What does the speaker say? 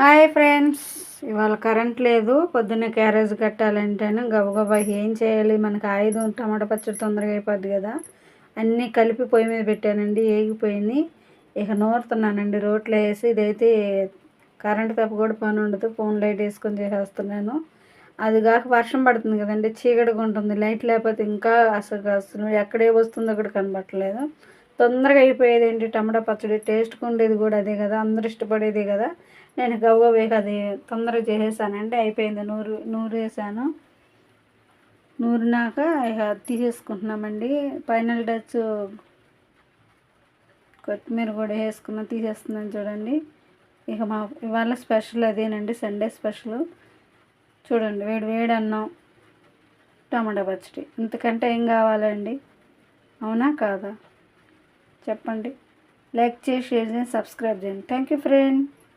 Hi friends, ఇవాళ current లేదు. పొద్దున్న క్యారేజ్ కట్టాలంటేను గబగబా ఏం చేయాలి, మనకి ఆయుధం టమాటా పచ్చడి తొందరగా అయిపోద్ది కదా. అన్నీ కలిపి పొయ్యి మీద పెట్టానండి, ఏగిపోయింది. ఇక నూరుతున్నానండి రోట్లో వేసి. ఇదైతే కరెంట్ తప్ప కూడా పని ఉండదు, ఫోన్ లైట్ వేసుకొని చేసేస్తున్నాను. అది కాక వర్షం పడుతుంది కదండి, చీకటిగా ఉంటుంది. లైట్ లేకపోతే ఇంకా అసలు ఎక్కడే వస్తుందో కూడా కనబట్టలేదు. తొందరగా అయిపోయేది ఏంటి టమాటా పచ్చడి, టేస్ట్గా ఉండేది కూడా అదే కదా, అందరూ ఇష్టపడేది కదా. నేను గవ్వవేసి అది తొందరగా చేసేసానంటే అయిపోయింది. నూరేసాను. నూరినాక ఇక తీసేసుకుంటున్నామండి. ఫైనల్ టచ్ కొత్తిమీర కూడా తీసేస్తున్నాను చూడండి. ఇక మా ఇవాళ స్పెషల్ అదేనండి, సండే స్పెషల్. చూడండి, వేడి వేడి అన్నం, టమాటా పచ్చడి, ఇంతకంటే ఏం కావాలండి? అవునా కాదా చెప్పండి. లైక్ చేసి షేర్ చేసి సబ్స్క్రైబ్ చేయండి. Thank you friend.